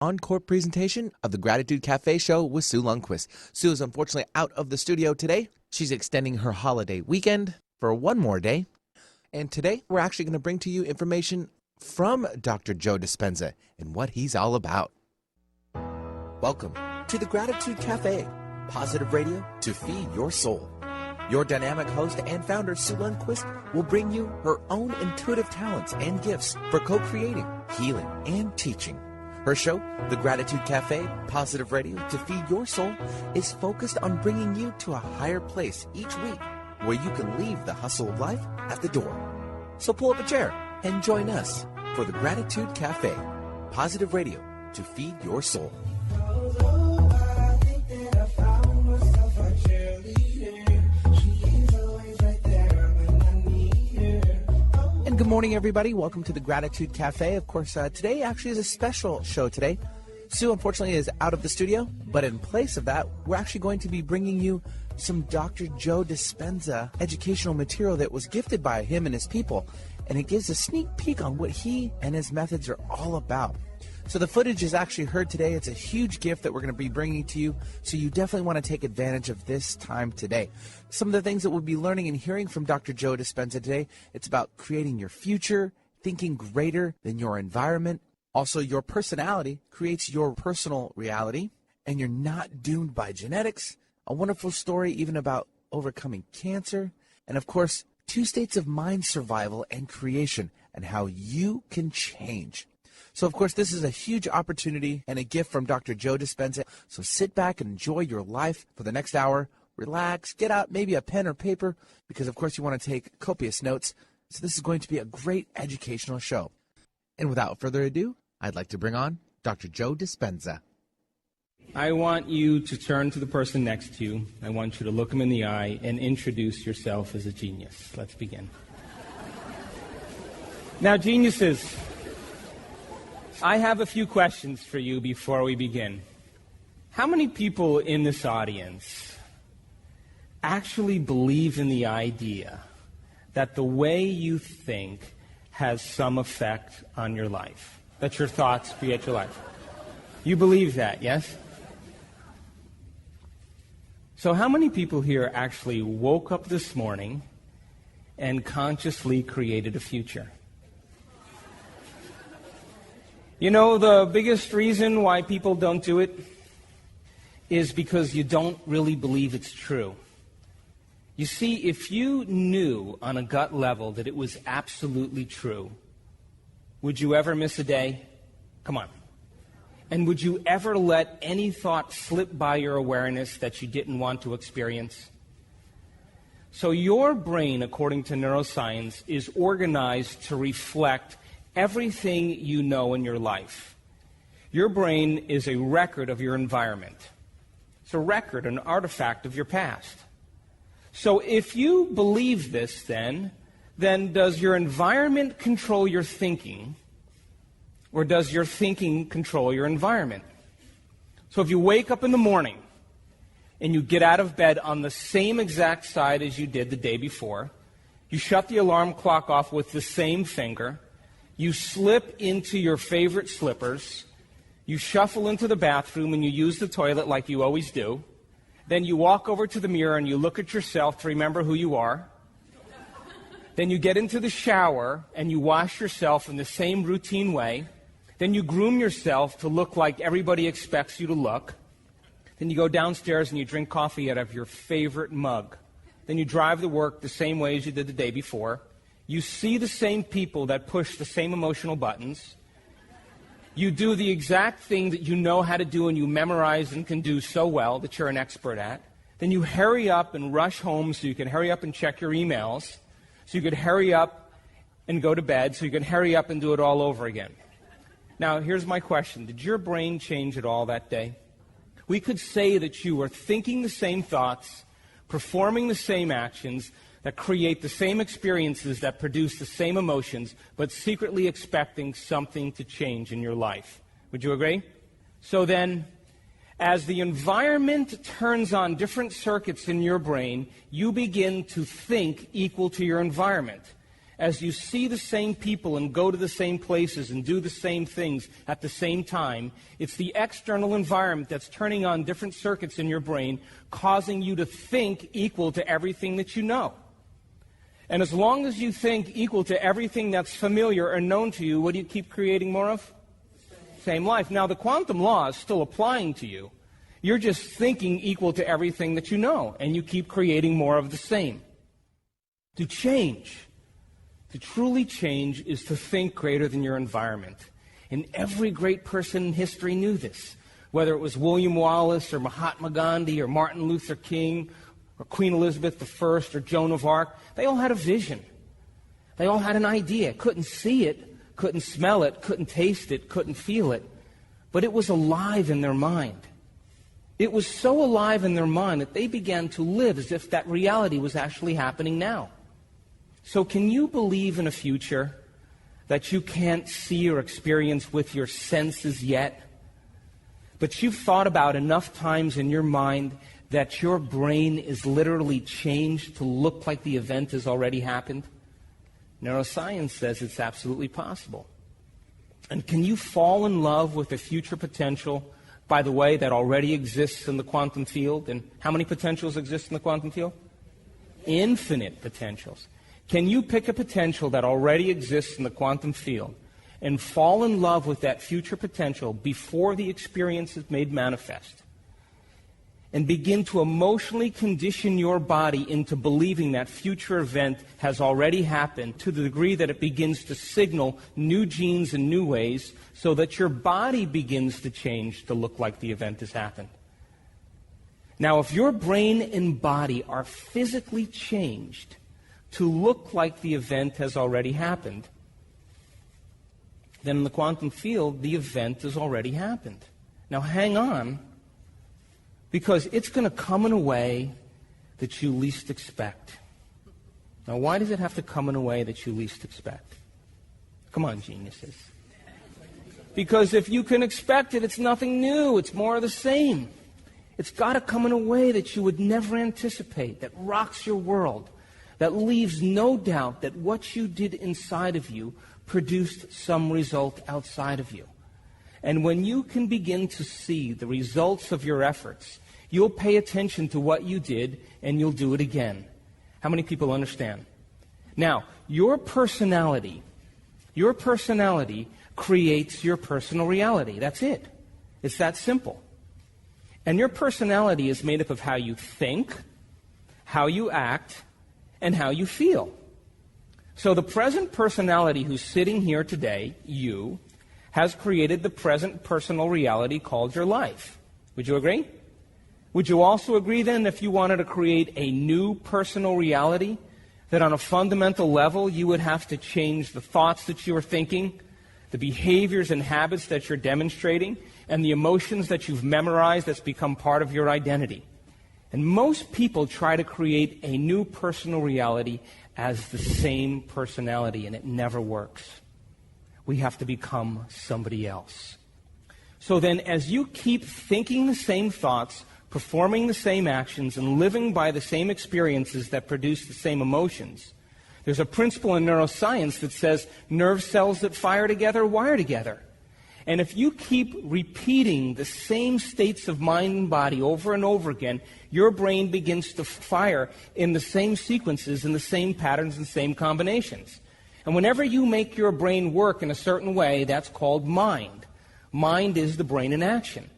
Encore presentation of the Gratitude Cafe show with Sue Lundquist. Sue is unfortunately out of the studio today. She's extending her holiday weekend for one more day. And today we're actually going to bring to you information from Dr. Joe Dispenza and what he's all about. Welcome to the Gratitude Cafe, positive radio to feed your soul. Your dynamic host and founder, Sue Lundquist, will bring you her own intuitive talents and gifts for co-creating, healing, and teaching. Her show, The Gratitude Cafe, positive radio to feed your soul, is focused on bringing you to a higher place each week where you can leave the hustle of life at the door. So pull up a chair and join us for The Gratitude Cafe, positive radio to feed your soul. And good morning, everybody. Welcome to the Gratitude Cafe. Of course, today actually is a special show today. Sue, unfortunately, is out of the studio, but in place of that, we're actually going to be bringing you some Dr. Joe Dispenza educational material that was gifted by him and his people, and it gives a sneak peek on what he and his methods are all about. So the footage is actually heard today. It's a huge gift that we're going to be bringing to you, so you definitely want to take advantage of this time today. Some of the things that we'll be learning and hearing from Dr. Joe Dispenza today, it's about creating your future, thinking greater than your environment. Also, your personality creates your personal reality, and you're not doomed by genetics. A wonderful story even about overcoming cancer, and of course, 2 states of mind survival and creation, and how you can change. So, of course, this is a huge opportunity and a gift from Dr. Joe Dispenza. So sit back and enjoy your life for the next hour. Relax, get out maybe a pen or paper, because, of course, you want to take copious notes. So this is going to be a great educational show. And without further ado, I'd like to bring on Dr. Joe Dispenza. I want you to turn to the person next to you. I want you to look him in the eye and introduce yourself as a genius. Let's begin. Now, geniuses, I have a few questions for you before we begin. How many people in this audience actually believe in the idea that the way you think has some effect on your life? That your thoughts create your life? You believe that, yes? So how many people here actually woke up this morning and consciously created a future? You know, the biggest reason why people don't do it is because you don't really believe it's true. You see, if you knew on a gut level that it was absolutely true, would you ever miss a day? Come on. And would you ever let any thought slip by your awareness that you didn't want to experience? So your brain, according to neuroscience, is organized to reflect everything you know in your life. Your brain is a record of your environment. It's a record, an artifact of your past. So if you believe this, then does your environment control your thinking, or does your thinking control your environment? So if you wake up in the morning and you get out of bed on the same exact side as you did the day before, you shut the alarm clock off with the same finger, you slip into your favorite slippers, you shuffle into the bathroom and you use the toilet like you always do, then you walk over to the mirror and you look at yourself to remember who you are, then you get into the shower and you wash yourself in the same routine way, then you groom yourself to look like everybody expects you to look, then you go downstairs and you drink coffee out of your favorite mug, then you drive to work the same way as you did the day before, you see the same people that push the same emotional buttons. You do the exact thing that you know how to do and you memorize and can do so well that you're an expert at. Then you hurry up and rush home so you can hurry up and check your emails, so you could hurry up and go to bed, so you can hurry up and do it all over again. Now, here's my question. Did your brain change at all that day? We could say that you were thinking the same thoughts, performing the same actions, that create the same experiences, that produce the same emotions, but secretly expecting something to change in your life. Would you agree? So then, as the environment turns on different circuits in your brain, you begin to think equal to your environment. as you see the same people and go to the same places and do the same things at the same time, it's the external environment that's turning on different circuits in your brain, causing you to think equal to everything that you know. And as long as you think equal to everything that's familiar or known to you, what do you keep creating more of? Same life. Now, the quantum law is still applying to you. You're just thinking equal to everything that you know, and you keep creating more of the same. To change, to truly change, is to think greater than your environment. And every great person in history knew this, whether it was William Wallace or Mahatma Gandhi or Martin Luther King or Queen Elizabeth I or Joan of Arc. They all had a vision. They all had an idea. Couldn't see it, couldn't smell it, couldn't taste it, couldn't feel it, but it was alive in their mind. It was so alive in their mind that they began to live as if that reality was actually happening now. So can you believe in a future that you can't see or experience with your senses yet, but you've thought about enough times in your mind that your brain is literally changed to look like the event has already happened? Neuroscience says it's absolutely possible. And can you fall in love with a future potential, by the way, that already exists in the quantum field? And how many potentials exist in the quantum field? Infinite potentials. Can you pick a potential that already exists in the quantum field and fall in love with that future potential before the experience is made manifest? And begin to emotionally condition your body into believing that future event has already happened to the degree that it begins to signal new genes in new ways so that your body begins to change to look like the event has happened. Now, if your brain and body are physically changed to look like the event has already happened, then in the quantum field, the event has already happened. Now, hang on, because it's going to come in a way that you least expect. Now, why does it have to come in a way that you least expect? Come on, geniuses. Because if you can expect it, it's nothing new. It's more of the same. It's got to come in a way that you would never anticipate, that rocks your world, that leaves no doubt that what you did inside of you produced some result outside of you. And when you can begin to see the results of your efforts, you'll pay attention to what you did and you'll do it again. How many people understand? Now, your personality creates your personal reality. That's it. It's that simple. And your personality is made up of how you think, how you act, and how you feel. So the present personality who's sitting here today, you, has created the present personal reality called your life. Would you agree? Would you also agree then, if you wanted to create a new personal reality, that on a fundamental level you would have to change the thoughts that you are thinking, the behaviors and habits that you're demonstrating, and the emotions that you've memorized that's become part of your identity? And most people try to create a new personal reality as the same personality, and it never works. We have to become somebody else. So then, as you keep thinking the same thoughts, performing the same actions, and living by the same experiences that produce the same emotions, there's a principle in neuroscience that says nerve cells that fire together wire together. And if you keep repeating the same states of mind and body over and over again, your brain begins to fire in the same sequences, in the same patterns and same combinations. And whenever you make your brain work in a certain way, that's called mind. Mind is the brain in action.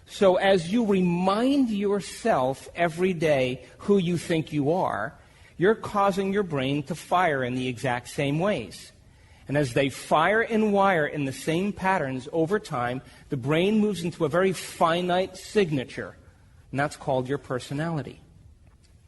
So as you remind yourself every day who you think you are, you're causing your brain to fire in the exact same ways. And as they fire and wire in the same patterns over time, the brain moves into a very finite signature, and that's called your personality.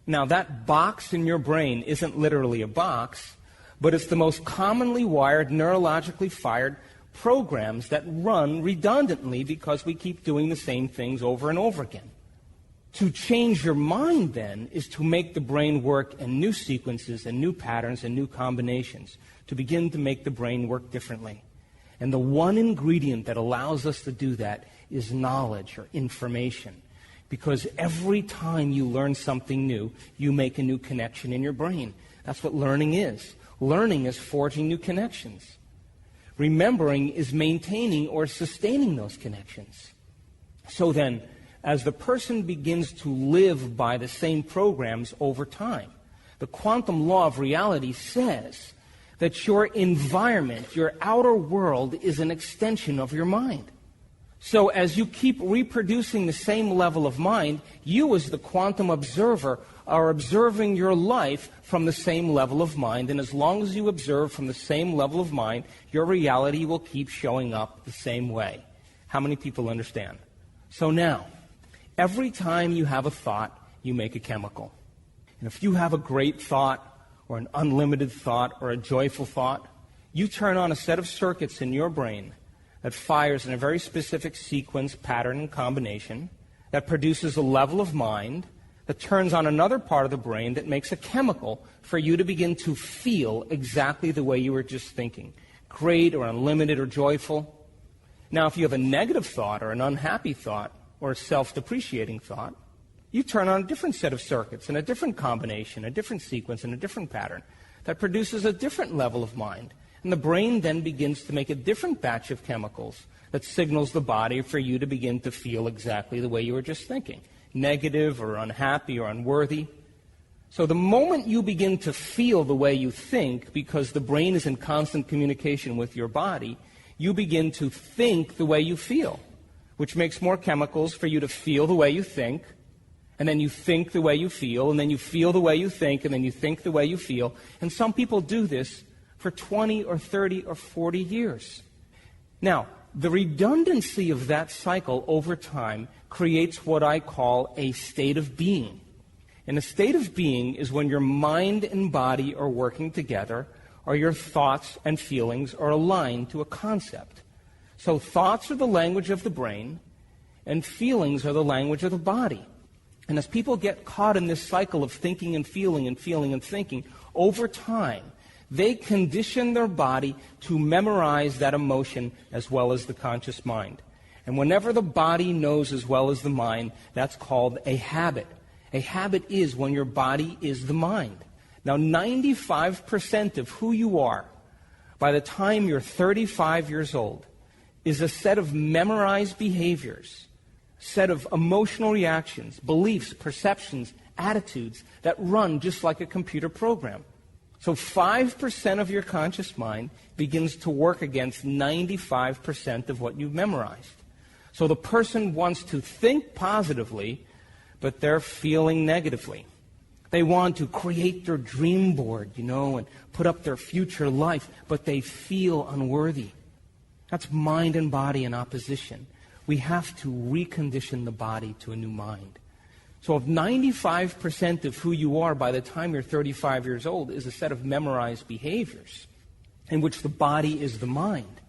Now, that box in your brain isn't literally a box, but it's the most commonly wired, neurologically fired programs that run redundantly because we keep doing the same things over and over again. To change your mind, then, is to make the brain work in new sequences and new patterns and new combinations, to begin to make the brain work differently. And the one ingredient that allows us to do that is knowledge or information. Because every time you learn something new, you make a new connection in your brain. That's what learning is. Learning is forging new connections. Remembering is maintaining or sustaining those connections. So then, as the person begins to live by the same programs over time, the quantum law of reality says that your environment, your outer world, is an extension of your mind. So as you keep reproducing the same level of mind, you as the quantum observer are observing your life from the same level of mind. And as long as you observe from the same level of mind, your reality will keep showing up the same way. How many people understand? So now, every time you have a thought, you make a chemical. And if you have a great thought, or an unlimited thought, or a joyful thought, you turn on a set of circuits in your brain that fires in a very specific sequence, pattern, and combination, that produces a level of mind, that turns on another part of the brain that makes a chemical for you to begin to feel exactly the way you were just thinking, great or unlimited or joyful. Now, if you have a negative thought or an unhappy thought or a self-depreciating thought, you turn on a different set of circuits and a different combination, a different sequence, and a different pattern that produces a different level of mind. And the brain then begins to make a different batch of chemicals that signals the body for you to begin to feel exactly the way you were just thinking, negative or unhappy or unworthy. So the moment you begin to feel the way you think, because the brain is in constant communication with your body, you begin to think the way you feel, which makes more chemicals for you to feel the way you think, and then you think the way you feel, and then you feel the way you think, and then you think the way you feel. And some people do this for 20 or 30 or 40 years. Now, the redundancy of that cycle over time creates what I call a state of being. And a state of being is when your mind and body are working together, or your thoughts and feelings are aligned to a concept. So thoughts are the language of the brain, and feelings are the language of the body. And as people get caught in this cycle of thinking and feeling and feeling and thinking, over time, they condition their body to memorize that emotion as well as the conscious mind. And whenever the body knows as well as the mind, that's called a habit. A habit is when your body is the mind. Now, 95% of who you are by the time you're 35 years old is a set of memorized behaviors, set of emotional reactions, beliefs, perceptions, attitudes that run just like a computer program. So 5% of your conscious mind begins to work against 95% of what you've memorized. So the person wants to think positively, but they're feeling negatively. They want to create their dream board, and put up their future life, but they feel unworthy. That's mind and body in opposition. We have to recondition the body to a new mind. So if 95% of who you are by the time you're 35 years old is a set of memorized behaviors in which the body is the mind,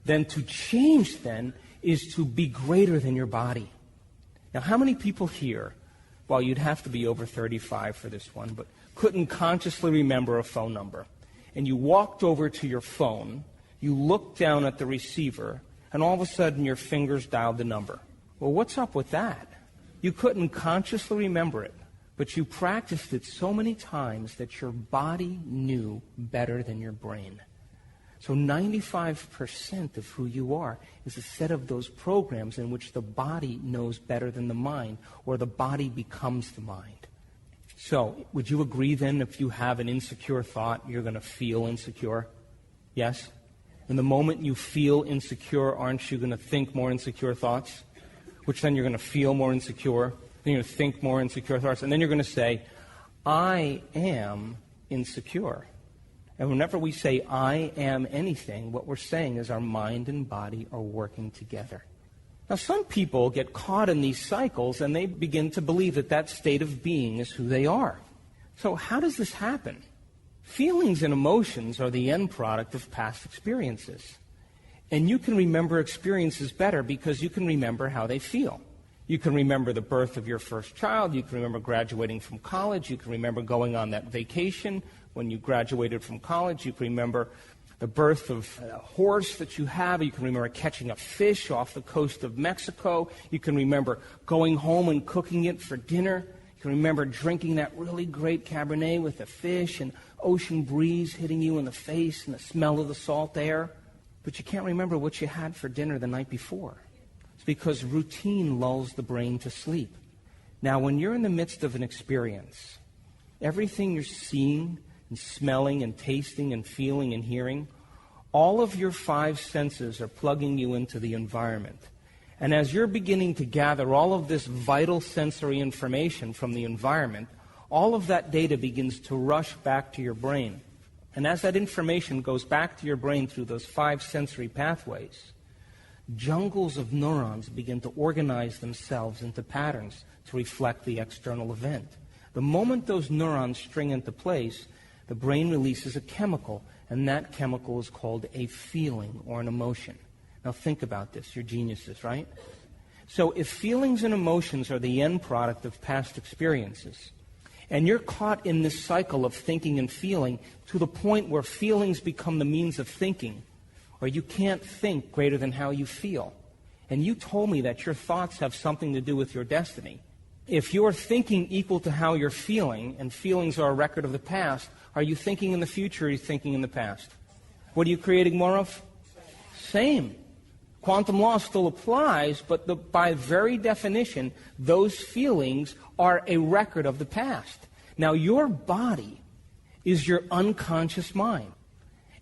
then to change then is to be greater than your body. Now, how many people here, well, you'd have to be over 35 for this one, but couldn't consciously remember a phone number? And you walked over to your phone, you looked down at the receiver, and all of a sudden your fingers dialed the number. Well, what's up with that? You couldn't consciously remember it, but you practiced it so many times that your body knew better than your brain. So 95% of who you are is a set of those programs in which the body knows better than the mind, or the body becomes the mind. So would you agree then, if you have an insecure thought, you're going to feel insecure? Yes? And the moment you feel insecure, aren't you going to think more insecure thoughts? Which then you're going to feel more insecure, then you're going to think more insecure thoughts, and then you're going to say, I am insecure. And whenever we say, I am anything, what we're saying is our mind and body are working together. Now, some people get caught in these cycles, and they begin to believe that that state of being is who they are. So how does this happen? Feelings and emotions are the end product of past experiences. And you can remember experiences better because you can remember how they feel. You can remember the birth of your first child. You can remember graduating from college. You can remember going on that vacation when you graduated from college. You can remember the birth of a horse that you have. You can remember catching a fish off the coast of Mexico. You can remember going home and cooking it for dinner. You can remember drinking that really great Cabernet with the fish and ocean breeze hitting you in the face and the smell of the salt air. But you can't remember what you had for dinner the night before. It's because routine lulls the brain to sleep. Now, when you're in the midst of an experience, everything you're seeing and smelling and tasting and feeling and hearing, all of your five senses are plugging you into the environment. And as you're beginning to gather all of this vital sensory information from the environment, all of that data begins to rush back to your brain. And as that information goes back to your brain through those five sensory pathways, jungles of neurons begin to organize themselves into patterns to reflect the external event. The moment those neurons string into place, the brain releases a chemical, and that chemical is called a feeling or an emotion. Now think about this. You're geniuses, right? So if feelings and emotions are the end product of past experiences, and you're caught in this cycle of thinking and feeling to the point where feelings become the means of thinking, or you can't think greater than how you feel, and you told me that your thoughts have something to do with your destiny. If you're thinking equal to how you're feeling, and feelings are a record of the past, are you thinking in the future or are you thinking in the past? What are you creating more of? Same. Quantum law still applies, but by very definition, those feelings are a record of the past. Now, your body is your unconscious mind,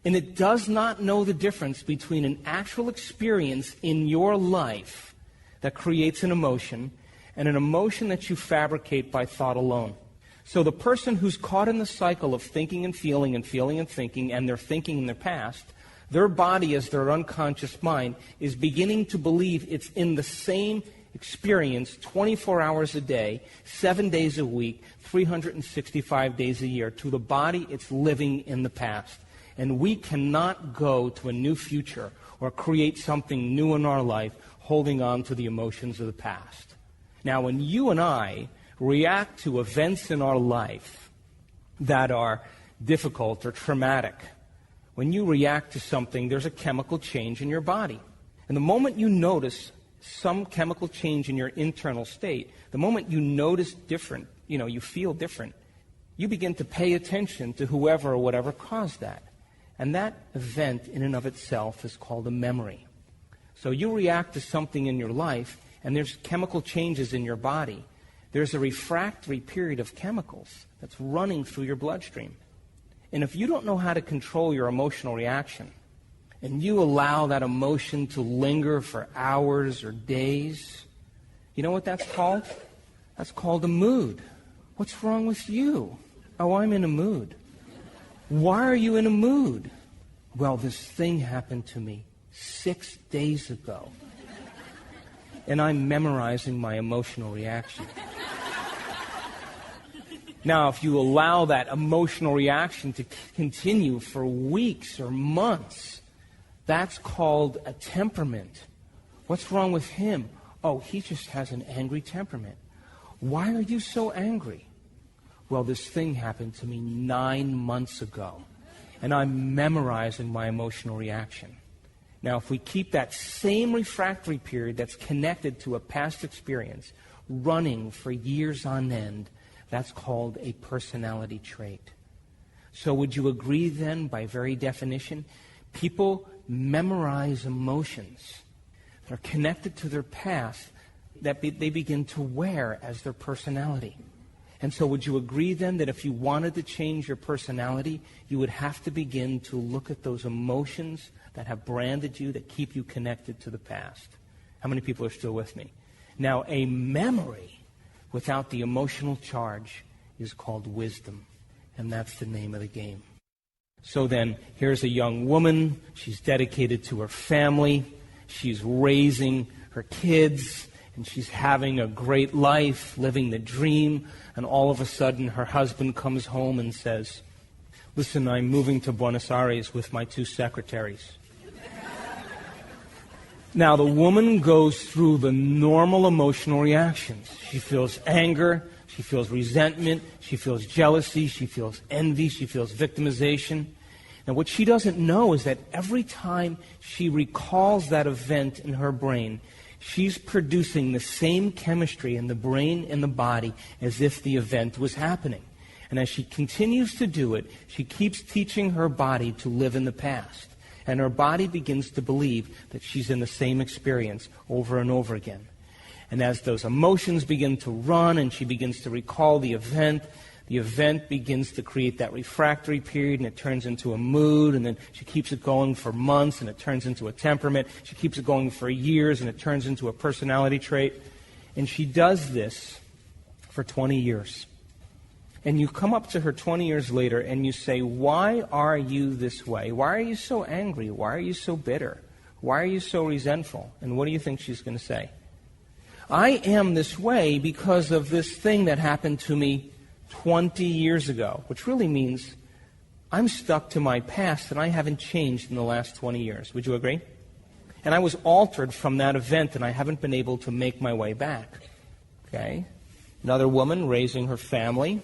and it does not know the difference between an actual experience in your life that creates an emotion and an emotion that you fabricate by thought alone. So the person who's caught in the cycle of thinking and feeling and feeling and thinking, and they're thinking in their past, their body as their unconscious mind is beginning to believe it's in the same experience 24 hours a day, 7 days a week, 365 days a year. To the body, it's living in the past. And we cannot go to a new future or create something new in our life holding on to the emotions of the past. Now, when you and I react to events in our life that are difficult or traumatic, when you react to something, there's a chemical change in your body. And the moment you notice some chemical change in your internal state, the moment you notice different, you feel different, you begin to pay attention to whoever or whatever caused that. And that event in and of itself is called a memory. So you react to something in your life, and there's chemical changes in your body. There's a refractory period of chemicals that's running through your bloodstream. And if you don't know how to control your emotional reaction, and you allow that emotion to linger for hours or days, you know what that's called? That's called a mood. What's wrong with you? Oh, I'm in a mood. Why are you in a mood? Well, this thing happened to me 6 days ago, and I'm memorizing my emotional reaction. Now, if you allow that emotional reaction to continue for weeks or months, that's called a temperament. What's wrong with him? Oh, he just has an angry temperament. Why are you so angry? Well, this thing happened to me 9 months ago, and I'm memorizing my emotional reaction. Now, if we keep that same refractory period that's connected to a past experience running for years on end, that's called a personality trait. So would you agree then, by very definition, people memorize emotions that are connected to their past that they begin to wear as their personality? And so would you agree then that if you wanted to change your personality, you would have to begin to look at those emotions that have branded you, that keep you connected to the past? How many people are still with me? Now, a memory without the emotional charge is called wisdom, and that's the name of the game. So then, here's a young woman. She's dedicated to her family. She's raising her kids, and she's having a great life, living the dream. And all of a sudden, her husband comes home and says, "Listen, I'm moving to Buenos Aires with my 2 secretaries." Now, the woman goes through the normal emotional reactions. She feels anger, she feels resentment, she feels jealousy, she feels envy, she feels victimization. Now, what she doesn't know is that every time she recalls that event in her brain, she's producing the same chemistry in the brain and the body as if the event was happening. And as she continues to do it, she keeps teaching her body to live in the past. And her body begins to believe that she's in the same experience over and over again. And as those emotions begin to run and she begins to recall the event begins to create that refractory period, and it turns into a mood, and then she keeps it going for months, and it turns into a temperament. She keeps it going for years, and it turns into a personality trait. And she does this for 20 years. And you come up to her 20 years later, and you say, why are you this way? Why are you so angry? Why are you so bitter? Why are you so resentful? And what do you think she's going to say? I am this way because of this thing that happened to me 20 years ago, which really means I'm stuck to my past and I haven't changed in the last 20 years. Would you agree? And I was altered from that event and I haven't been able to make my way back. Okay? Another woman raising her family,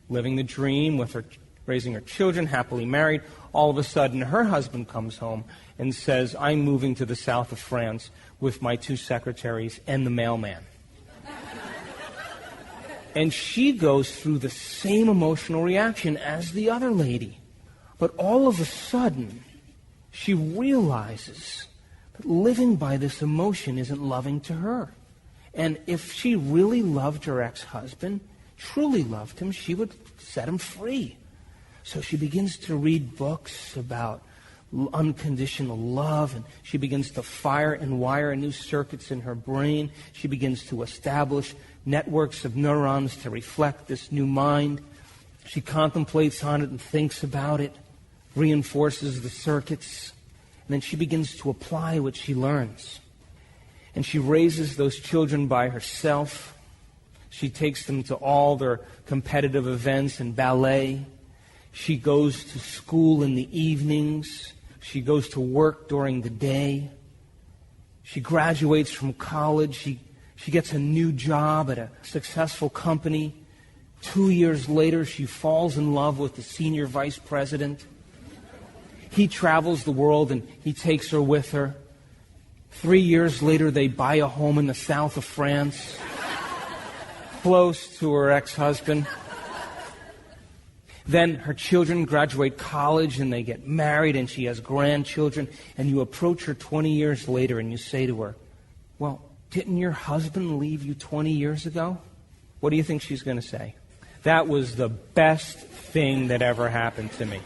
living the dream with her, raising her children, happily married. All of a sudden, her husband comes home and says, I'm moving to the south of France with my 2 secretaries and the mailman. And she goes through the same emotional reaction as the other lady. But all of a sudden, she realizes that living by this emotion isn't loving to her. And if she really loved her ex-husband, truly loved him, she would set him free. So she begins to read books about unconditional love, and she begins to fire and wire new circuits in her brain. She begins to establish networks of neurons to reflect this new mind. She contemplates on it and thinks about it, reinforces the circuits, and then she begins to apply what she learns. And she raises those children by herself. She takes them to all their competitive events and ballet. She goes to school in the evenings. She goes to work during the day. She graduates from college. She gets a new job at a successful company. 2 years later, she falls in love with the senior vice president. He travels the world and he takes her with her. 3 years later, they buy a home in the south of France, close to her ex-husband. Then her children graduate college and they get married and she has grandchildren. And you approach her 20 years later and you say to her, well, didn't your husband leave you 20 years ago? What do you think she's going to say? That was the best thing that ever happened to me.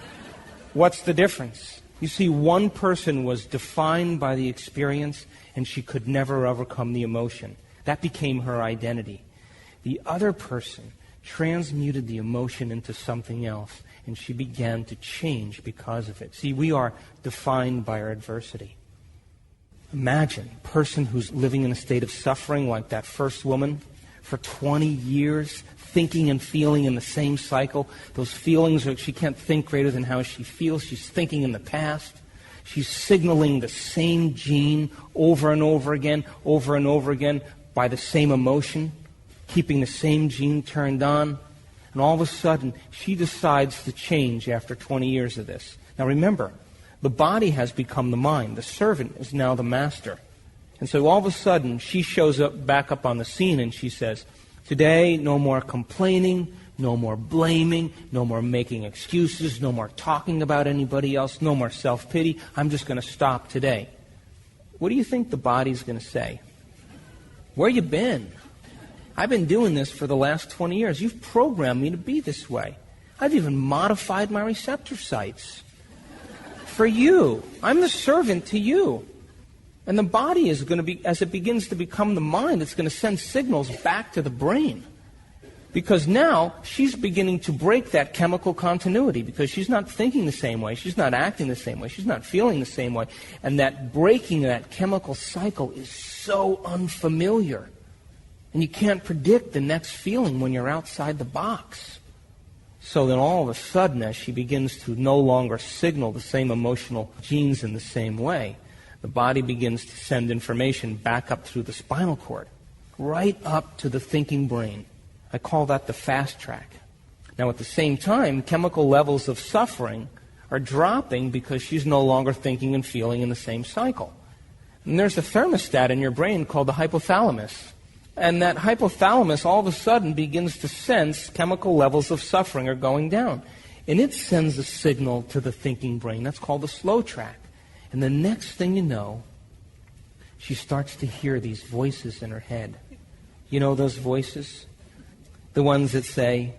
What's the difference? You see, one person was defined by the experience and she could never overcome the emotion. That became her identity. The other person transmuted the emotion into something else, and she began to change because of it. See, we are defined by our adversity. Imagine a person who's living in a state of suffering like that first woman for 20 years, thinking and feeling in the same cycle. Those feelings, she can't think greater than how she feels. She's thinking in the past. She's signaling the same gene over and over again by the same emotion, keeping the same gene turned on. And all of a sudden, she decides to change after 20 years of this. Now remember, the body has become the mind. The servant is now the master. And so all of a sudden, she shows up back up on the scene and she says, today, no more complaining, no more blaming, no more making excuses, no more talking about anybody else, no more self-pity. I'm just going to stop today. What do you think the body's going to say? Where you been? I've been doing this for the last 20 years. You've programmed me to be this way. I've even modified my receptor sites for you. I'm the servant to you. And the body is going to be, as it begins to become the mind, it's going to send signals back to the brain. Because now she's beginning to break that chemical continuity because she's not thinking the same way, she's not acting the same way, she's not feeling the same way. And that breaking that chemical cycle is so unfamiliar. And you can't predict the next feeling when you're outside the box. So then all of a sudden, as she begins to no longer signal the same emotional genes in the same way, the body begins to send information back up through the spinal cord, right up to the thinking brain. I call that the fast track. Now at the same time, chemical levels of suffering are dropping because she's no longer thinking and feeling in the same cycle. And there's a thermostat in your brain called the hypothalamus. And that hypothalamus all of a sudden begins to sense chemical levels of suffering are going down. And it sends a signal to the thinking brain. That's called the slow track. And the next thing you know, she starts to hear these voices in her head. You know those voices? The ones that say,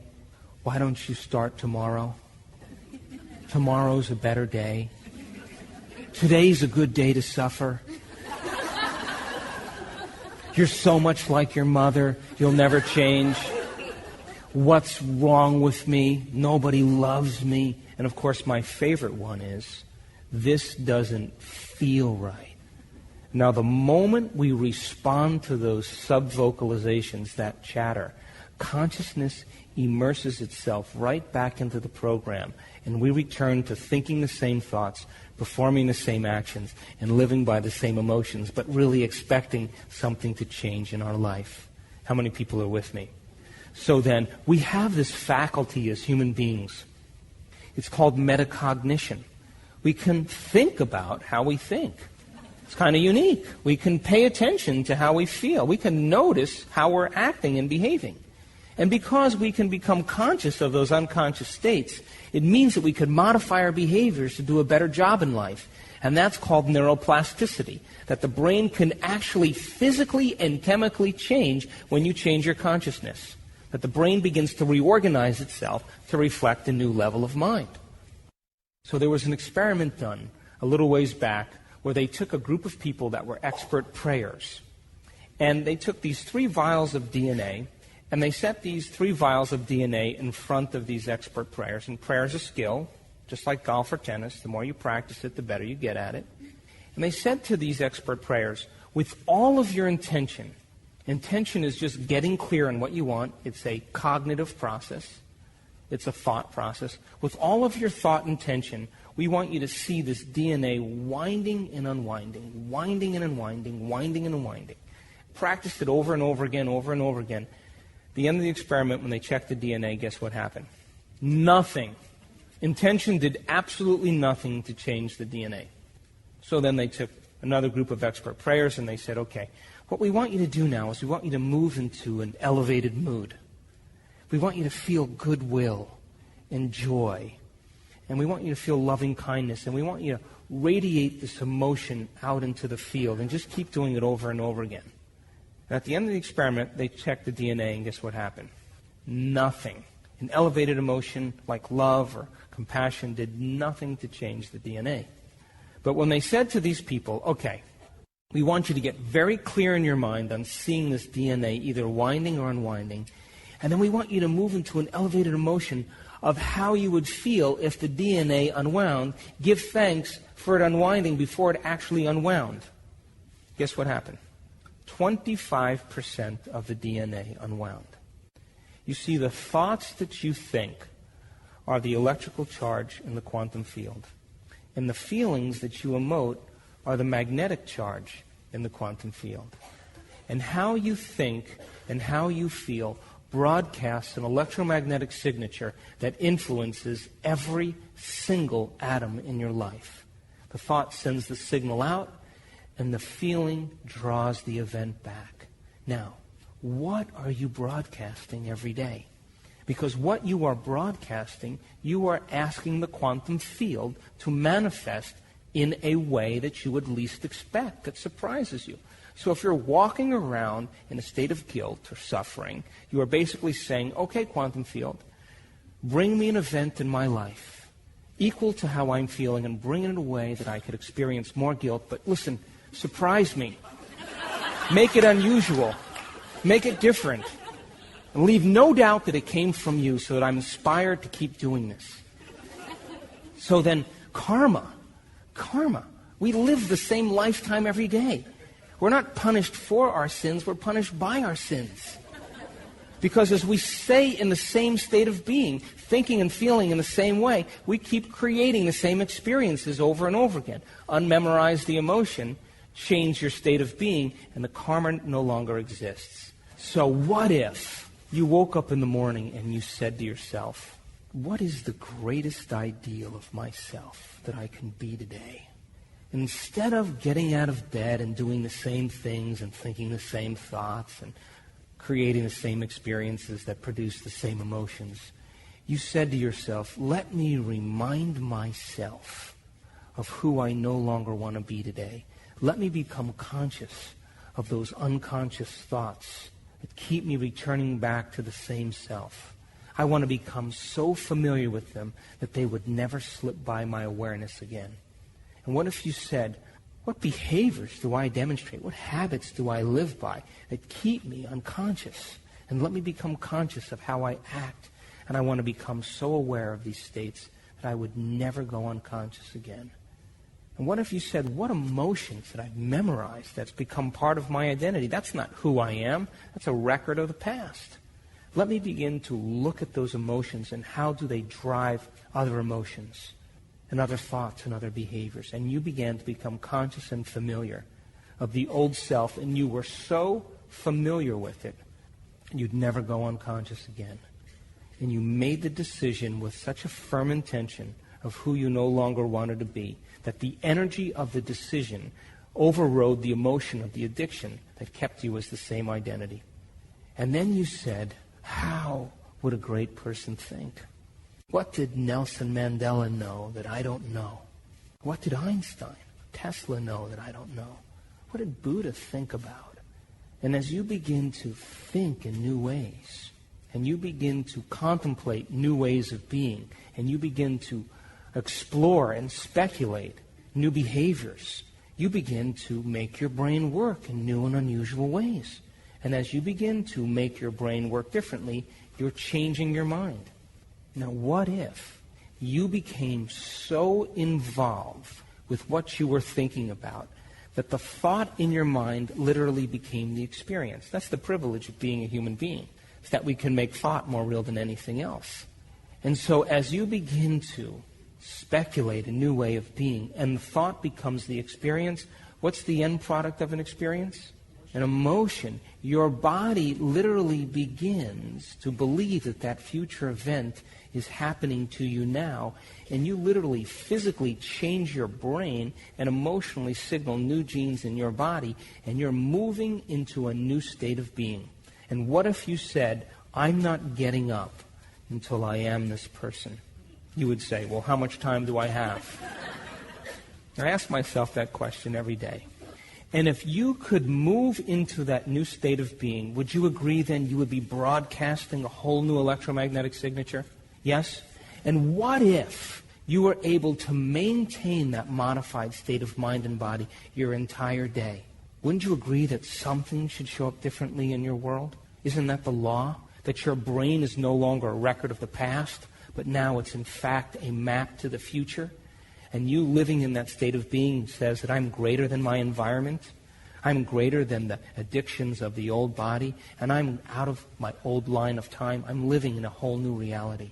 why don't you start tomorrow? Tomorrow's a better day. Today's a good day to suffer. You're so much like your mother, you'll never change. What's wrong with me? Nobody loves me. And of course, my favorite one is, this doesn't feel right. Now, the moment we respond to those sub-vocalizations, that chatter, consciousness immerses itself right back into the program, and we return to thinking the same thoughts, performing the same actions, and living by the same emotions, but really expecting something to change in our life. How many people are with me? So then, we have this faculty as human beings. It's called metacognition. We can think about how we think. It's kind of unique. We can pay attention to how we feel. We can notice how we're acting and behaving. And because we can become conscious of those unconscious states, it means that we can modify our behaviors to do a better job in life. And that's called neuroplasticity, that the brain can actually physically and chemically change when you change your consciousness. That the brain begins to reorganize itself to reflect a new level of mind. So there was an experiment done a little ways back where they took a group of people that were expert prayers. And they took these 3 vials of DNA, and they set these 3 vials of DNA in front of these expert prayers. And prayer is a skill, just like golf or tennis. The more you practice it, the better you get at it. And they said to these expert prayers, with all of your intention is just getting clear on what you want. It's a cognitive process. It's a thought process. With all of your thought intention, we want you to see this DNA winding and unwinding, winding and unwinding, winding and unwinding. Practiced it over and over again, over and over again. At the end of the experiment, when they checked the DNA, guess what happened? Nothing. Intention did absolutely nothing to change the DNA. So then they took another group of expert prayers and they said, okay, what we want you to do now is we want you to move into an elevated mood. We want you to feel goodwill and joy. And we want you to feel loving kindness. And we want you to radiate this emotion out into the field and just keep doing it over and over again. And at the end of the experiment, they checked the DNA and guess what happened? Nothing. An elevated emotion like love or compassion did nothing to change the DNA. But when they said to these people, okay, we want you to get very clear in your mind on seeing this DNA either winding or unwinding, and then we want you to move into an elevated emotion of how you would feel if the DNA unwound. Give thanks for it unwinding before it actually unwound. Guess what happened? 25% of the DNA unwound. You see, the thoughts that you think are the electrical charge in the quantum field. And the feelings that you emote are the magnetic charge in the quantum field. And how you think and how you feel broadcasts an electromagnetic signature that influences every single atom in your life. The thought sends the signal out, and the feeling draws the event back. Now, what are you broadcasting every day? Because what you are broadcasting, you are asking the quantum field to manifest in a way that you would least expect, that surprises you. So if you're walking around in a state of guilt or suffering, you are basically saying, okay, quantum field, bring me an event in my life equal to how I'm feeling and bring it in a way that I could experience more guilt. But listen, surprise me. Make it unusual. Make it different. And leave no doubt that it came from you so that I'm inspired to keep doing this. So then, karma. We live the same lifetime every day. We're not punished for our sins, we're punished by our sins. Because as we stay in the same state of being, thinking and feeling in the same way, we keep creating the same experiences over and over again. Unmemorize the emotion, change your state of being, and the karma no longer exists. So what if you woke up in the morning and you said to yourself, what is the greatest ideal of myself that I can be today? Instead of getting out of bed and doing the same things and thinking the same thoughts and creating the same experiences that produce the same emotions, you said to yourself, let me remind myself of who I no longer want to be today. Let me become conscious of those unconscious thoughts that keep me returning back to the same self. I want to become so familiar with them that they would never slip by my awareness again. And what if you said, what behaviors do I demonstrate? What habits do I live by that keep me unconscious? And let me become conscious of how I act. And I want to become so aware of these states that I would never go unconscious again. And what if you said, what emotions that I've memorized that's become part of my identity? That's not who I am. That's a record of the past. Let me begin to look at those emotions and how do they drive other emotions and other thoughts and other behaviors. And you began to become conscious and familiar of the old self, and you were so familiar with it, you'd never go unconscious again. And you made the decision with such a firm intention of who you no longer wanted to be, that the energy of the decision overrode the emotion of the addiction that kept you as the same identity. And then you said, how would a great person think? What did Nelson Mandela know that I don't know? What did Einstein, Tesla know that I don't know? What did Buddha think about? And as you begin to think in new ways, and you begin to contemplate new ways of being, and you begin to explore and speculate new behaviors, you begin to make your brain work in new and unusual ways. And as you begin to make your brain work differently, you're changing your mind. Now, what if you became so involved with what you were thinking about that the thought in your mind literally became the experience? That's the privilege of being a human being, is that we can make thought more real than anything else. And so as you begin to speculate a new way of being, and the thought becomes the experience, what's the end product of an experience? An emotion. Your body literally begins to believe that that future event is happening to you now, and you literally physically change your brain and emotionally signal new genes in your body, and you're moving into a new state of being. And what if you said, I'm not getting up until I am this person? You would say, well, how much time do I have? I ask myself that question every day. And if you could move into that new state of being, would you agree then you would be broadcasting a whole new electromagnetic signature? Yes? And what if you were able to maintain that modified state of mind and body your entire day? Wouldn't you agree that something should show up differently in your world? Isn't that the law? That your brain is no longer a record of the past, but now it's in fact a map to the future? And you living in that state of being says that I'm greater than my environment. I'm greater than the addictions of the old body. And I'm out of my old line of time. I'm living in a whole new reality.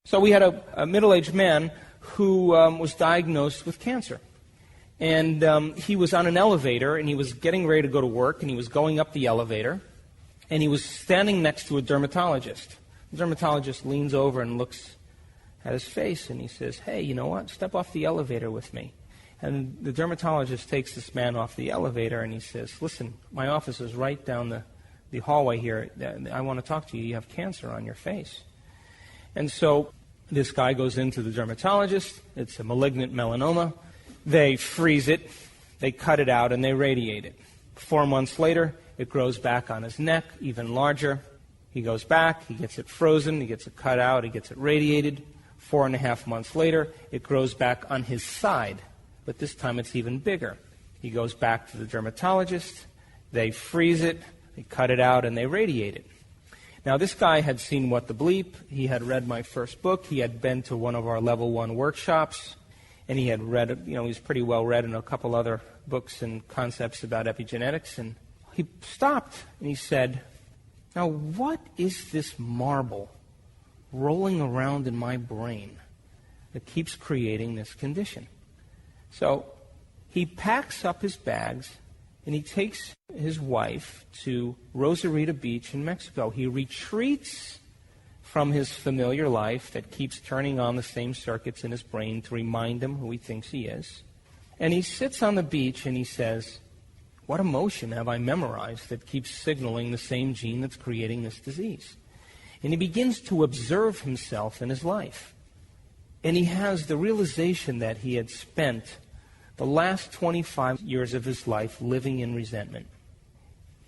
So we had a middle-aged man who was diagnosed with cancer. And he was on an elevator, and he was getting ready to go to work, and he was going up the elevator, and he was standing next to a dermatologist. The dermatologist leans over and looks at his face, and he says, hey, you know what? Step off the elevator with me. And the dermatologist takes this man off the elevator, and he says, listen, my office is right down the hallway here. I want to talk to you. You have cancer on your face. And so this guy goes into the dermatologist. It's a malignant melanoma. They freeze it, they cut it out, and they radiate it. 4 months later, it grows back on his neck, even larger. He goes back, he gets it frozen, he gets it cut out, he gets it radiated. 4.5 months later, it grows back on his side, but this time it's even bigger. He goes back to the dermatologist, they freeze it, they cut it out, and they radiate it. Now, this guy had seen What the Bleep, he had read my first book, he had been to one of our level 1 workshops, and he had read, he was pretty well read in a couple other books and concepts about epigenetics, and he stopped and he said, now what is this marble rolling around in my brain that keeps creating this condition? So he packs up his bags and he takes his wife to Rosarita Beach in Mexico. He retreats from his familiar life that keeps turning on the same circuits in his brain to remind him who he thinks he is. And he sits on the beach and he says, what emotion have I memorized that keeps signaling the same gene that's creating this disease? And he begins to observe himself in his life. And he has the realization that he had spent the last 25 years of his life living in resentment.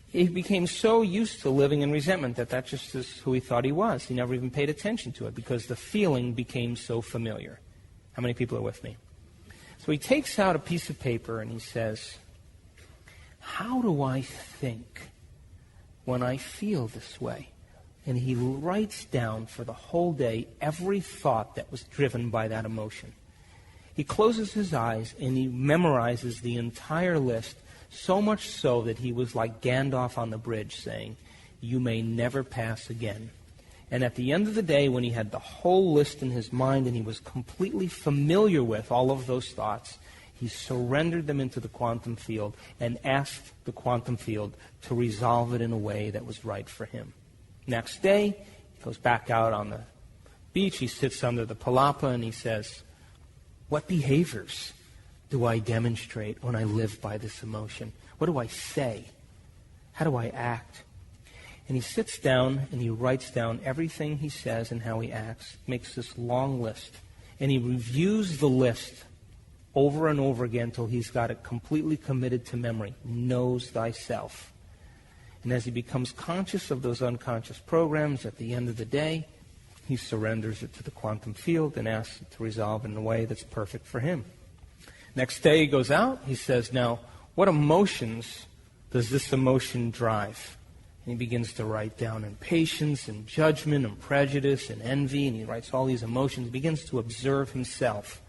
He became so used to living in resentment that that's just who he thought he was. He never even paid attention to it because the feeling became so familiar. How many people are with me? So he takes out a piece of paper and he says, how do I think when I feel this way? And he writes down for the whole day every thought that was driven by that emotion. He closes his eyes and he memorizes the entire list, so much so that he was like Gandalf on the bridge saying, you may never pass again. And at the end of the day, when he had the whole list in his mind and he was completely familiar with all of those thoughts, he surrendered them into the quantum field and asked the quantum field to resolve it in a way that was right for him. Next day, he goes back out on the beach, he sits under the palapa and he says, what behaviors do I demonstrate when I live by this emotion? What do I say? How do I act? And he sits down and he writes down everything he says and how he acts, makes this long list, and he reviews the list over and over again until he's got it completely committed to memory. Knows thyself. And as he becomes conscious of those unconscious programs, at the end of the day, he surrenders it to the quantum field and asks it to resolve in a way that's perfect for him. Next day he goes out, he says, now, what emotions does this emotion drive? And he begins to write down impatience and judgment and prejudice and envy, and he writes all these emotions, he begins to observe himself.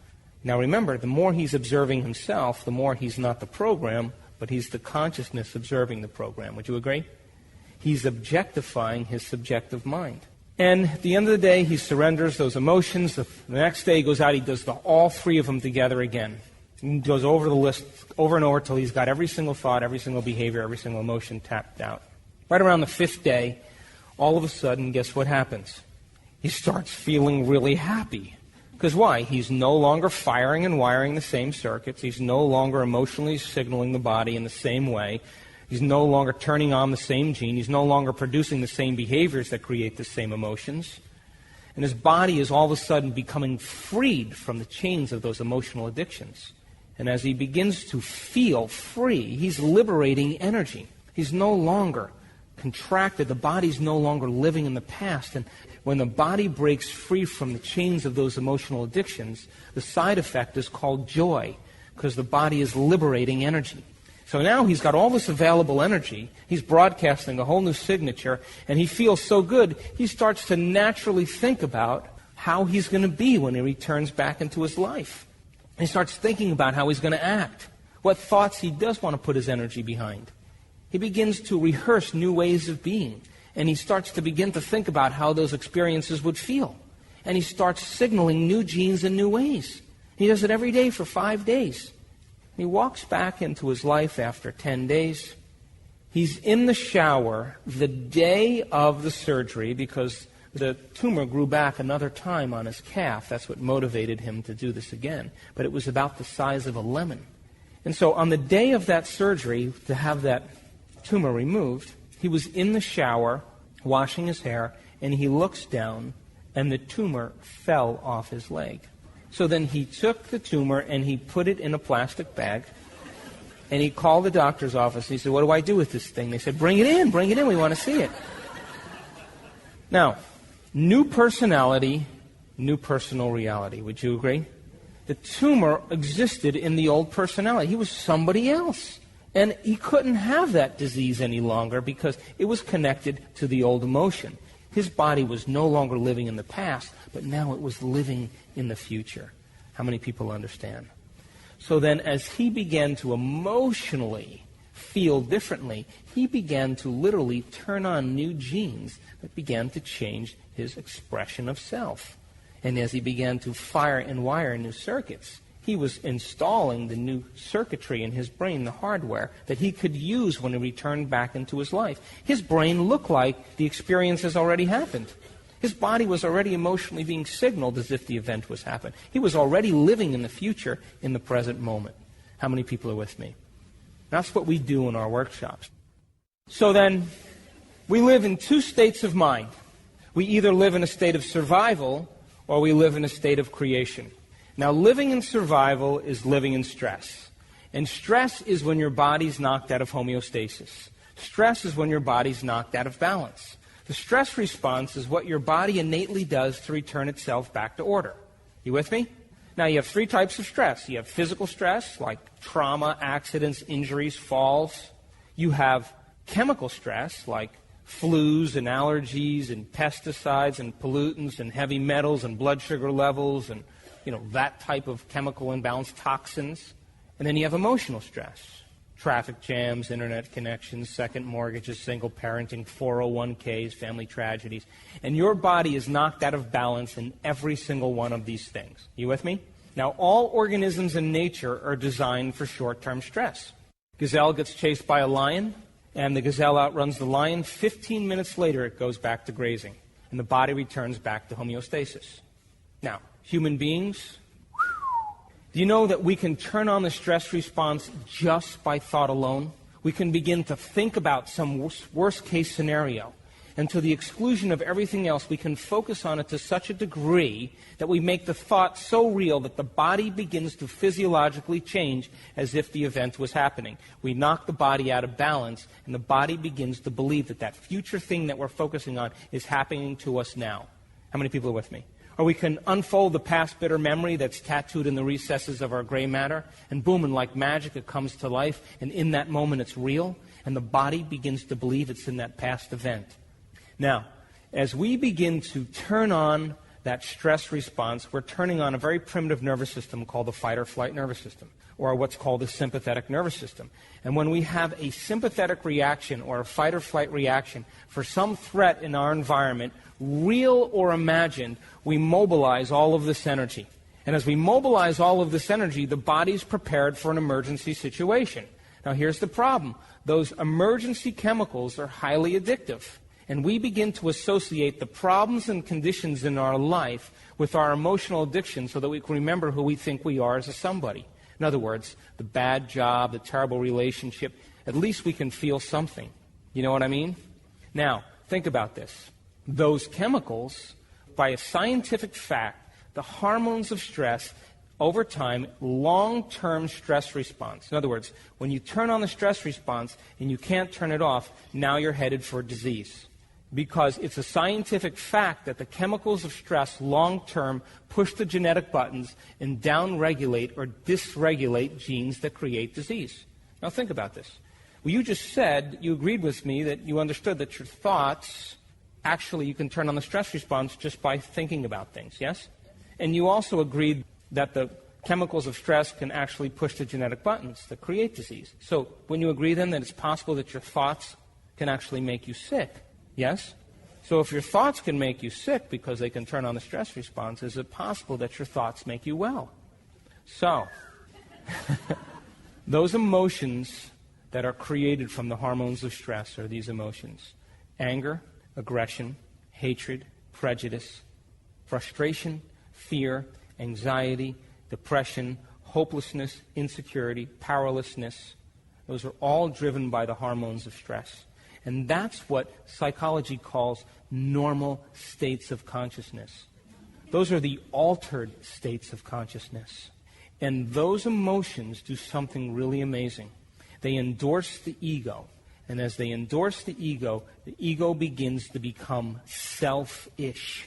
Now remember, the more he's observing himself, the more he's not the program, but he's the consciousness observing the program. Would you agree? He's objectifying his subjective mind. And at the end of the day, he surrenders those emotions. The next day he goes out, he does all three of them together again. He goes over the list over and over until he's got every single thought, every single behavior, every single emotion tapped out. Right around the fifth day, all of a sudden, guess what happens? He starts feeling really happy. Because why? He's no longer firing and wiring the same circuits. He's no longer emotionally signaling the body in the same way. He's no longer turning on the same gene. He's no longer producing the same behaviors that create the same emotions. And his body is all of a sudden becoming freed from the chains of those emotional addictions. And as he begins to feel free, he's liberating energy. He's no longer contracted. The body's no longer living in the past. And when the body breaks free from the chains of those emotional addictions, the side effect is called joy, because the body is liberating energy. So now he's got all this available energy. He's broadcasting a whole new signature, and he feels so good, he starts to naturally think about how he's going to be when he returns back into his life. He starts thinking about how he's going to act, what thoughts he does want to put his energy behind. He begins to rehearse new ways of being, and he starts to begin to think about how those experiences would feel. And he starts signaling new genes in new ways. He does it every day for 5 days. He walks back into his life after 10 days. He's in the shower the day of the surgery because the tumor grew back another time on his calf. That's what motivated him to do this again. But it was about the size of a lemon. And so on the day of that surgery, to have that tumor removed, he was in the shower washing his hair, and he looks down, and the tumor fell off his leg. So then he took the tumor and he put it in a plastic bag, and he called the doctor's office. He said, what do I do with this thing? They said, bring it in, we want to see it. Now, new personality, new personal reality. Would you agree? The tumor existed in the old personality. He was somebody else. And he couldn't have that disease any longer because it was connected to the old emotion. His body was no longer living in the past, but now it was living in the future. How many people understand? So then as he began to emotionally feel differently, he began to literally turn on new genes that began to change his expression of self. And as he began to fire and wire new circuits, he was installing the new circuitry in his brain, the hardware, that he could use when he returned back into his life. His brain looked like the experience has already happened. His body was already emotionally being signaled as if the event was happening. He was already living in the future in the present moment. How many people are with me? That's what we do in our workshops. So then, we live in two states of mind. We either live in a state of survival or we live in a state of creation. Now, living in survival is living in stress. And stress is when your body's knocked out of homeostasis. Stress is when your body's knocked out of balance. The stress response is what your body innately does to return itself back to order. You with me? Now, you have three types of stress. You have physical stress, like trauma, accidents, injuries, falls. You have chemical stress, like flus and allergies and pesticides and pollutants and heavy metals and blood sugar levels and, that type of chemical imbalance, toxins. And then you have emotional stress, traffic jams, internet connections, second mortgages, single parenting, 401ks, family tragedies. And your body is knocked out of balance in every single one of these things. You with me? Now, all organisms in nature are designed for short-term stress. Gazelle gets chased by a lion, and the gazelle outruns the lion. 15 minutes later, it goes back to grazing, and the body returns back to homeostasis. Now, human beings, do you know that we can turn on the stress response just by thought alone? We can begin to think about some worst-case scenario, and to the exclusion of everything else, we can focus on it to such a degree that we make the thought so real that the body begins to physiologically change as if the event was happening. We knock the body out of balance, and the body begins to believe that that future thing that we're focusing on is happening to us now. How many people are with me? Or we can unfold the past bitter memory that's tattooed in the recesses of our gray matter, and boom, and like magic, it comes to life, and in that moment it's real, and the body begins to believe it's in that past event. Now, as we begin to turn on that stress response, we're turning on a very primitive nervous system called the fight or flight nervous system, or what's called the sympathetic nervous system. And when we have a sympathetic reaction or a fight or flight reaction for some threat in our environment, real or imagined, we mobilize all of this energy. And as we mobilize all of this energy, the body's prepared for an emergency situation. Now, here's the problem. Those emergency chemicals are highly addictive. And we begin to associate the problems and conditions in our life with our emotional addiction so that we can remember who we think we are as a somebody. In other words, the bad job, the terrible relationship, at least we can feel something. You know what I mean? Now, think about this. Those chemicals, by a scientific fact, the hormones of stress, over time, long-term stress response. In other words, when you turn on the stress response and you can't turn it off, now you're headed for disease. Because it's a scientific fact that the chemicals of stress long-term push the genetic buttons and downregulate or dysregulate genes that create disease. Now think about this. Well, you just said, you agreed with me that you understood that your thoughts, actually you can turn on the stress response just by thinking about things, yes? And you also agreed that the chemicals of stress can actually push the genetic buttons that create disease. So when you agree then that it's possible that your thoughts can actually make you sick, yes? So if your thoughts can make you sick because they can turn on the stress response, is it possible that your thoughts make you well? So, those emotions that are created from the hormones of stress are these emotions: anger, aggression, hatred, prejudice, frustration, fear, anxiety, depression, hopelessness, insecurity, powerlessness. Those are all driven by the hormones of stress. And that's what psychology calls normal states of consciousness. Those are the altered states of consciousness. And those emotions do something really amazing. They endorse the ego. And as they endorse the ego begins to become selfish,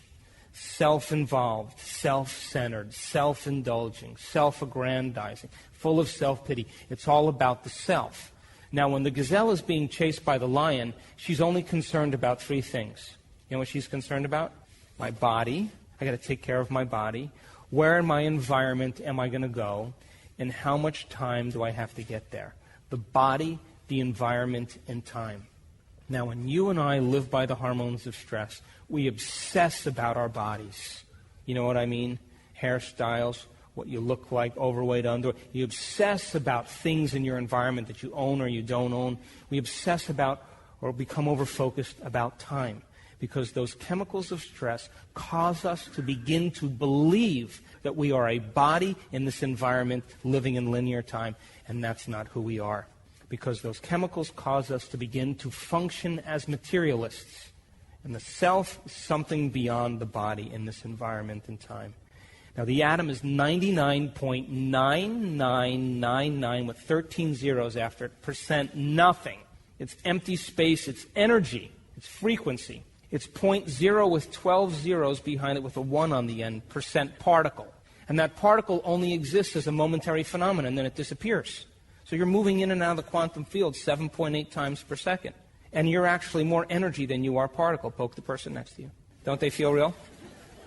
self-involved, self-centered, self-indulging, self-aggrandizing, full of self-pity. It's all about the self. Now, when the gazelle is being chased by the lion, she's only concerned about three things. You know what she's concerned about? My body. I got to take care of my body. Where in my environment am I going to go? And how much time do I have to get there? The body, the environment, and time. Now, when you and I live by the hormones of stress, we obsess about our bodies. You know what I mean? Hairstyles, what you look like, overweight, underweight. You obsess about things in your environment that you own or you don't own. We obsess about or become over-focused about time. because those chemicals of stress cause us to begin to believe that we are a body in this environment living in linear time, and that's not who we are. Because those chemicals cause us to begin to function as materialists. And the self is something beyond the body in this environment and time. Now, the atom is 99.9999 with 13 zeros after it, percent nothing. It's empty space, it's energy, it's frequency. It's 0.0 with 12 zeros behind it with a 1 on the end, percent particle. And that particle only exists as a momentary phenomenon, and then it disappears. So you're moving in and out of the quantum field 7.8 times per second. And you're actually more energy than you are particle. Poke the person next to you. Don't they feel real?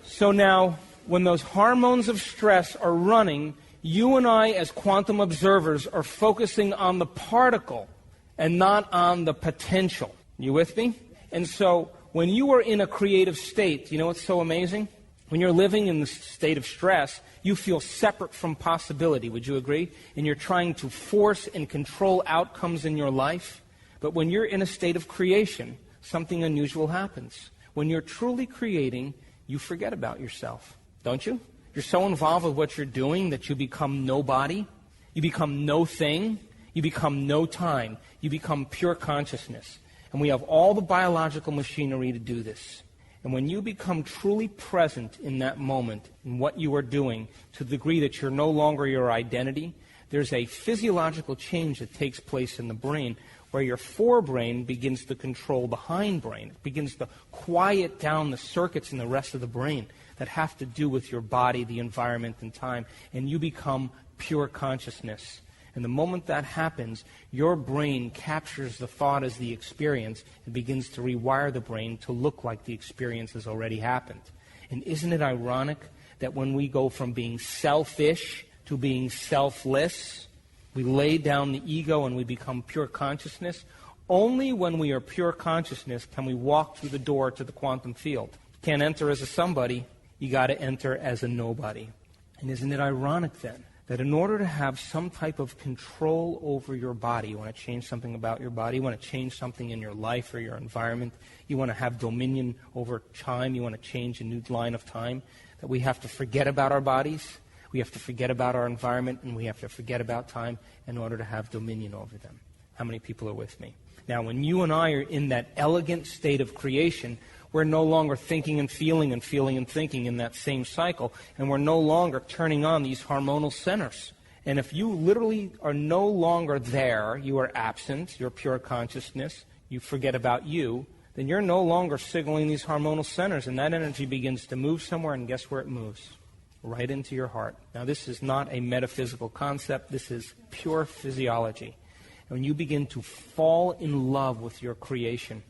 So now, when those hormones of stress are running, you and I as quantum observers are focusing on the particle and not on the potential. You with me? And so, when you are in a creative state, you know what's so amazing? When you're living in the state of stress, you feel separate from possibility. Would you agree? And you're trying to force and control outcomes in your life. But when you're in a state of creation, something unusual happens. When you're truly creating, you forget about yourself, don't you? You're so involved with what you're doing that you become nobody. You become no thing. You become no time. You become pure consciousness. And we have all the biological machinery to do this. And when you become truly present in that moment, in what you are doing, to the degree that you're no longer your identity, there's a physiological change that takes place in the brain where your forebrain begins to control the hindbrain. It begins to quiet down the circuits in the rest of the brain that have to do with your body, the environment, and time. And you become pure consciousness. And the moment that happens, your brain captures the thought as the experience and begins to rewire the brain to look like the experience has already happened. And isn't it ironic that when we go from being selfish to being selfless, we lay down the ego and we become pure consciousness? Only when we are pure consciousness can we walk through the door to the quantum field. You can't enter as a somebody, you got to enter as a nobody. And isn't it ironic then that in order to have some type of control over your body, you want to change something about your body, you want to change something in your life or your environment, you want to have dominion over time, you want to change a new line of time, that we have to forget about our bodies, we have to forget about our environment, and we have to forget about time in order to have dominion over them. How many people are with me? Now, when you and I are in that elegant state of creation, we're no longer thinking and feeling and thinking in that same cycle, and we're no longer turning on these hormonal centers. And if you literally are no longer there, you are absent, you're pure consciousness, you forget about you, then you're no longer signaling these hormonal centers, and that energy begins to move somewhere, and guess where it moves? Right into your heart. Now, this is not a metaphysical concept, this is pure physiology. And when you begin to fall in love with your creation,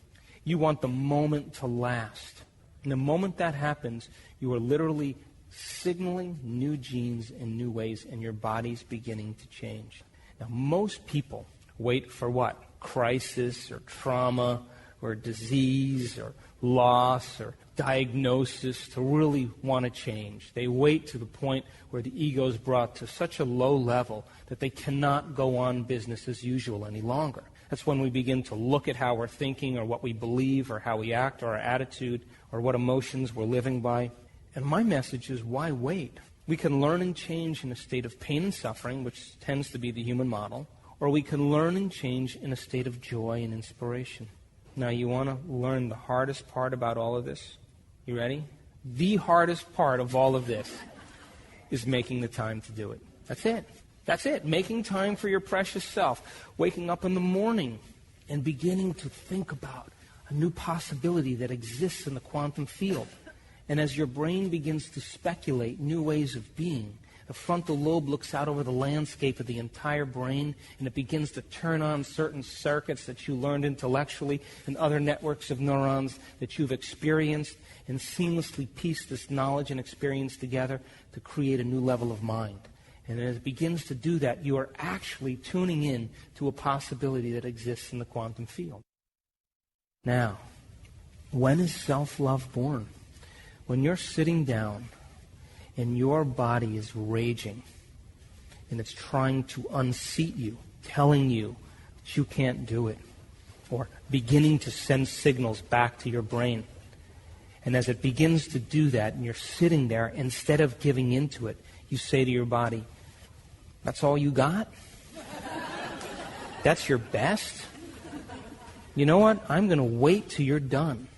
you want the moment to last. And the moment that happens, you are literally signaling new genes in new ways, and your body's beginning to change. Now, most people wait for what? Crisis or trauma or disease or loss or diagnosis to really want to change. They wait to the point where the ego is brought to such a low level that they cannot go on business as usual any longer. That's when we begin to look at how we're thinking or what we believe or how we act or our attitude or what emotions we're living by. And my message is, why wait? We can learn and change in a state of pain and suffering, which tends to be the human model, or we can learn and change in a state of joy and inspiration. Now, you want to learn the hardest part about all of this? You ready? The hardest part of all of this is making the time to do it. That's it. That's it. Making time for your precious self. Waking up in the morning and beginning to think about a new possibility that exists in the quantum field. And as your brain begins to speculate new ways of being, the frontal lobe looks out over the landscape of the entire brain, and it begins to turn on certain circuits that you learned intellectually and other networks of neurons that you've experienced, and seamlessly piece this knowledge and experience together to create a new level of mind. And as it begins to do that, you are actually tuning in to a possibility that exists in the quantum field. Now, when is self-love born? When you're sitting down and your body is raging and it's trying to unseat you, telling you that you can't do it, or beginning to send signals back to your brain And as it begins to do that, and you're sitting there, instead of giving into it, you say to your body, that's all you got? That's your best? You know what? I'm going to wait till you're done.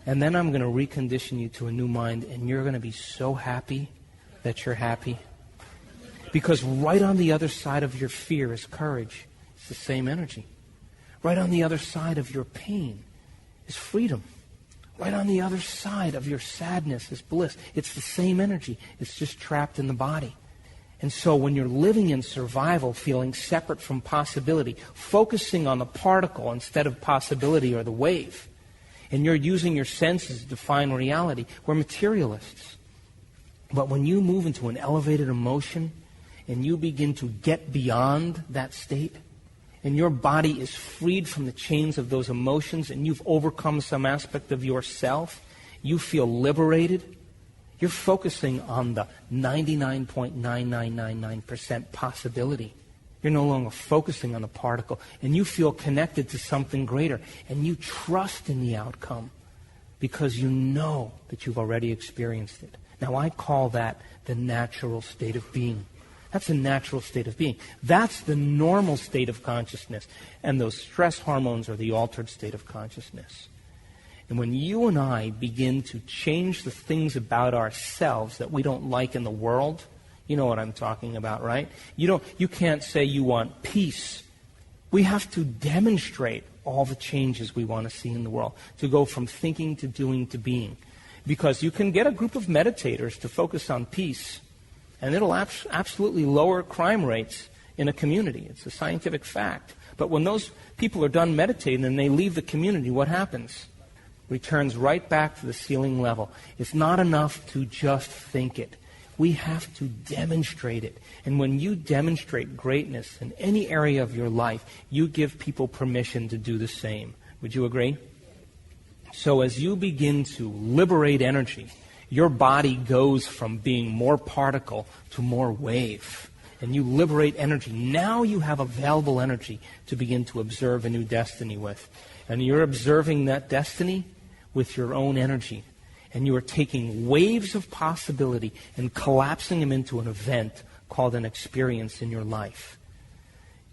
And then I'm going to recondition you to a new mind, and you're going to be so happy that you're happy. Because right on the other side of your fear is courage. It's the same energy. Right on the other side of your pain is freedom. Right on the other side of your sadness is bliss. It's the same energy. It's just trapped in the body. And so when you're living in survival, feeling separate from possibility, focusing on the particle instead of possibility or the wave, and you're using your senses to define reality, we're materialists. But when you move into an elevated emotion and you begin to get beyond that state, and your body is freed from the chains of those emotions, and you've overcome some aspect of yourself, you feel liberated, you're focusing on the 99.9999% possibility. You're no longer focusing on the particle, and you feel connected to something greater, and you trust in the outcome because you know that you've already experienced it. Now, I call that the natural state of being. That's the natural state of being. That's the normal state of consciousness. And those stress hormones are the altered state of consciousness. And when you and I begin to change the things about ourselves that we don't like in the world, you know what I'm talking about, right? You can't say you want peace. We have to demonstrate all the changes we want to see in the world, to go from thinking to doing to being. Because you can get a group of meditators to focus on peace, and it'll absolutely lower crime rates in a community. It's a scientific fact. But when those people are done meditating and they leave the community, what happens? Returns right back to the ceiling level. It's not enough to just think it. We have to demonstrate it. And when you demonstrate greatness in any area of your life, you give people permission to do the same. Would you agree? So as you begin to liberate energy, your body goes from being more particle to more wave. And you liberate energy. Now you have available energy to begin to observe a new destiny with. And you're observing that destiny with your own energy. And you are taking waves of possibility and collapsing them into an event called an experience in your life.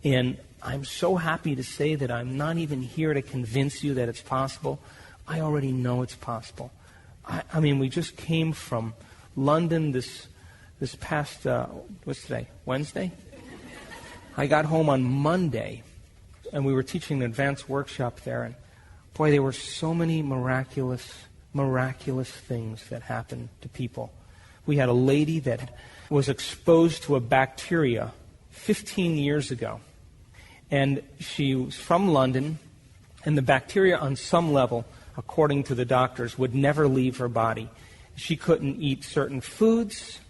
And I'm so happy to say that I'm not even here to convince you that it's possible. I already know it's possible. I mean, we just came from London this past, what's today? Wednesday? I got home on Monday, and we were teaching an advanced workshop there, and boy, there were so many miraculous things that happened to people. We had a lady that was exposed to a bacteria 15 years ago, and she was from London, and the bacteria on some level, according to the doctors, would never leave her body. She couldn't eat certain foods,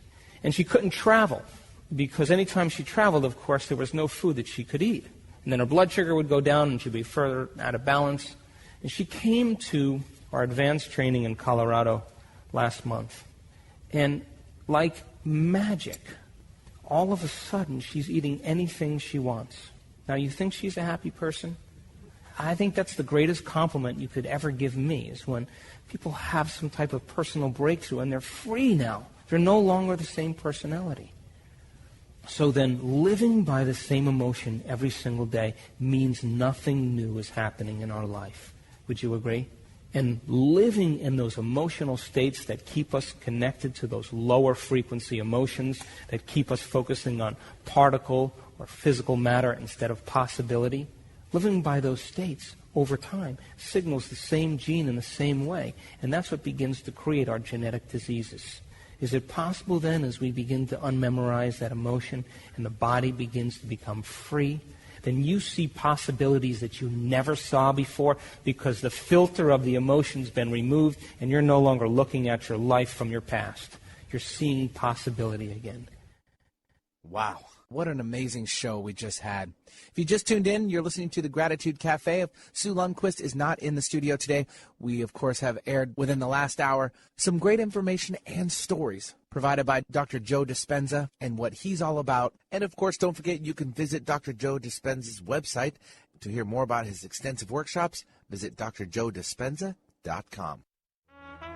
and she couldn't travel, because anytime she traveled, of course, there was no food that she could eat. And then her blood sugar would go down, and she'd be further out of balance. And she came to our advanced training in Colorado last month. And like magic, all of a sudden, she's eating anything she wants. Now, you think she's a happy person? I think that's the greatest compliment you could ever give me, is when people have some type of personal breakthrough and they're free now. They're no longer the same personality. So then living by the same emotion every single day means nothing new is happening in our life. Would you agree? And living in those emotional states that keep us connected to those lower frequency emotions, that keep us focusing on particle or physical matter instead of possibility, living by those states over time signals the same gene in the same way. And that's what begins to create our genetic diseases. Is it possible then, as we begin to unmemorize that emotion and the body begins to become free, then you see possibilities that you never saw before because the filter of the emotion's been removed and you're no longer looking at your life from your past. You're seeing possibility again. Wow. What an amazing show we just had. If you just tuned in, you're listening to the Gratitude Cafe. Sue Lundquist is not in the studio today. We, of course, have aired within the last hour some great information and stories provided by Dr. Joe Dispenza and what he's all about. And, of course, don't forget you can visit Dr. Joe Dispenza's website to hear more about his extensive workshops. Visit drjoedispenza.com.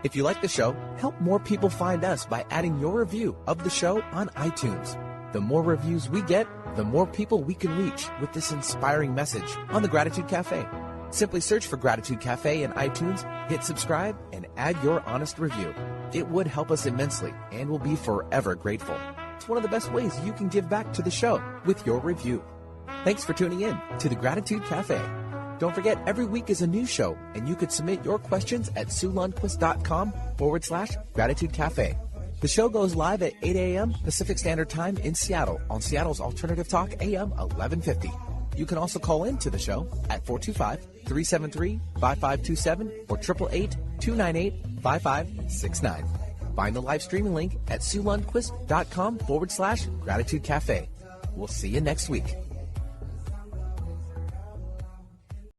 If you like the show, help more people find us by adding your review of the show on iTunes. The more reviews we get, the more people we can reach with this inspiring message on the Gratitude Cafe. Simply search for Gratitude Cafe in iTunes, hit subscribe, and add your honest review. It would help us immensely, and we'll be forever grateful. It's one of the best ways you can give back to the show with your review. Thanks for tuning in to the Gratitude Cafe. Don't forget, every week is a new show, and you could submit your questions at SueLundquist.com/Gratitude Cafe. The show goes live at 8 a.m. Pacific Standard Time in Seattle on Seattle's Alternative Talk AM 1150. You can also call in to the show at 425-373-5527 or 888-298-5569. Find the live streaming link at SueLundquist.com/Gratitude Cafe. We'll see you next week.